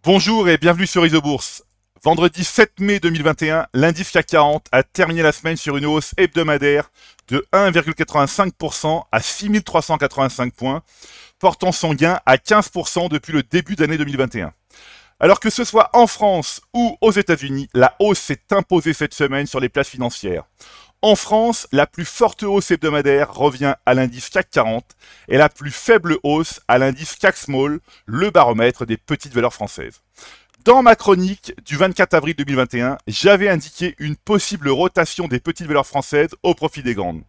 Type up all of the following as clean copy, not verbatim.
Bonjour et bienvenue sur Isobourse. Vendredi 7 mai 2021, l'indice CAC 40 a terminé la semaine sur une hausse hebdomadaire de 1,85% à 6385 points, portant son gain à 15% depuis le début d'année 2021. Alors que ce soit en France ou aux États-Unis, la hausse s'est imposée cette semaine sur les places financières. En France, la plus forte hausse hebdomadaire revient à l'indice CAC 40 et la plus faible hausse à l'indice CAC Small, le baromètre des petites valeurs françaises. Dans ma chronique du 24 avril 2021, j'avais indiqué une possible rotation des petites valeurs françaises au profit des grandes.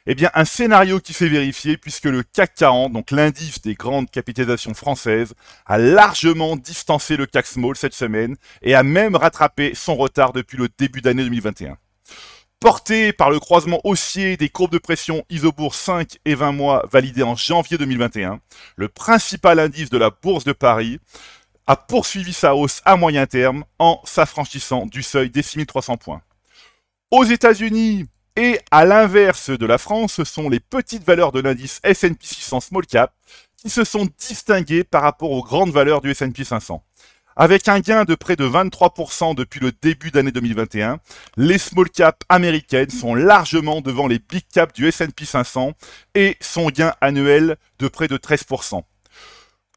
Eh bien, un scénario qui s'est vérifié puisque le CAC 40, donc l'indice des grandes capitalisations françaises, a largement distancé le CAC Small cette semaine et a même rattrapé son retard depuis le début d'année 2021. Porté par le croisement haussier des courbes de pression Isobourse 5 et 20 mois validées en janvier 2021, le principal indice de la Bourse de Paris a poursuivi sa hausse à moyen terme en s'affranchissant du seuil des 6300 points. Aux États-Unis et à l'inverse de la France, ce sont les petites valeurs de l'indice S&P 600 Small Cap qui se sont distinguées par rapport aux grandes valeurs du S&P 500. Avec un gain de près de 23% depuis le début d'année 2021, les small caps américaines sont largement devant les big caps du S&P 500 et son gain annuel de près de 13%.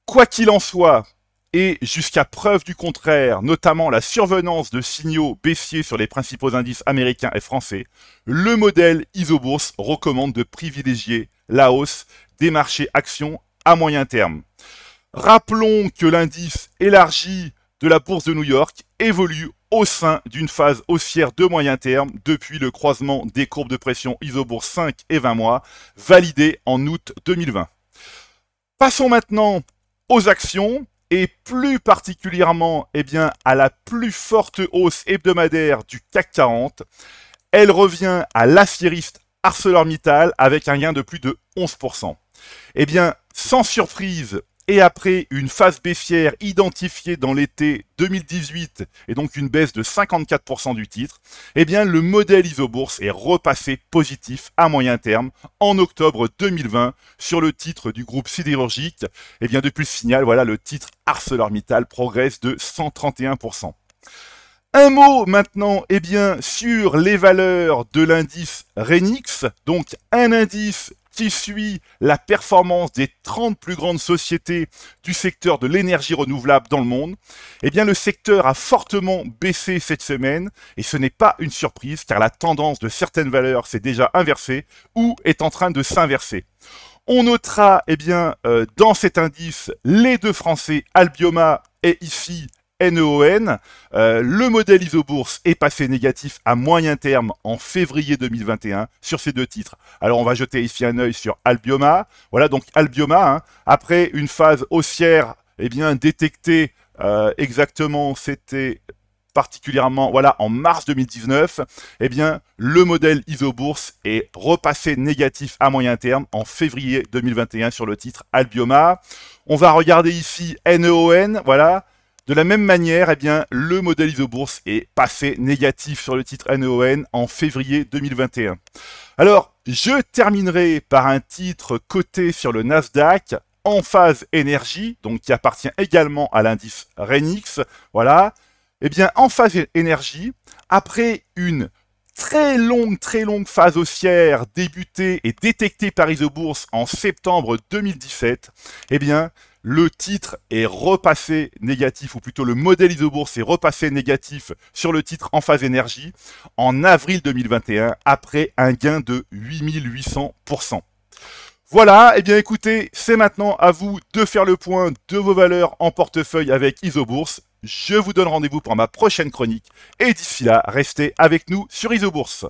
Quoi qu'il en soit, et jusqu'à preuve du contraire, notamment la survenance de signaux baissiers sur les principaux indices américains et français, le modèle Isobourse recommande de privilégier la hausse des marchés actions à moyen terme. Rappelons que l'indice élargi de la bourse de New York évolue au sein d'une phase haussière de moyen terme depuis le croisement des courbes de pression Isobourse 5 et 20 mois validées en août 2020. Passons maintenant aux actions et plus particulièrement à la plus forte hausse hebdomadaire du CAC 40. Elle revient à l'aciériste ArcelorMittal avec un gain de plus de 11%. Sans surprise, et après une phase baissière identifiée dans l'été 2018 et donc une baisse de 54% du titre, le modèle Isobourse est repassé positif à moyen terme en octobre 2020 sur le titre du groupe sidérurgique. Depuis le signal, voilà, le titre ArcelorMittal progresse de 131%. Un mot maintenant sur les valeurs de l'indice RENIX, donc un indice qui suit la performance des 30 plus grandes sociétés du secteur de l'énergie renouvelable dans le monde. Le secteur a fortement baissé cette semaine et ce n'est pas une surprise car la tendance de certaines valeurs s'est déjà inversée ou est en train de s'inverser. On notera dans cet indice les deux français Albioma et ici NEON, le modèle Isobourse est passé négatif à moyen terme en février 2021 sur ces deux titres. Alors on va jeter ici un œil sur Albioma. Voilà donc Albioma, après une phase haussière détectée exactement, c'était particulièrement en mars 2019, le modèle Isobourse est repassé négatif à moyen terme en février 2021 sur le titre Albioma. On va regarder ici NEON, voilà. De la même manière, le modèle Isobourse est passé négatif sur le titre NEON en février 2021. Alors, je terminerai par un titre coté sur le Nasdaq, en phase énergie, donc qui appartient également à l'indice RENIX. Voilà. En phase énergie, après une très longue phase haussière débutée et détectée par Isobourse en septembre 2017, le titre est repassé négatif, ou plutôt le modèle Isobourse est repassé négatif sur le titre en phase énergie en avril 2021 après un gain de 8800%. Voilà, écoutez, c'est maintenant à vous de faire le point de vos valeurs en portefeuille avec Isobourse. Je vous donne rendez-vous pour ma prochaine chronique et d'ici là, restez avec nous sur Isobourse.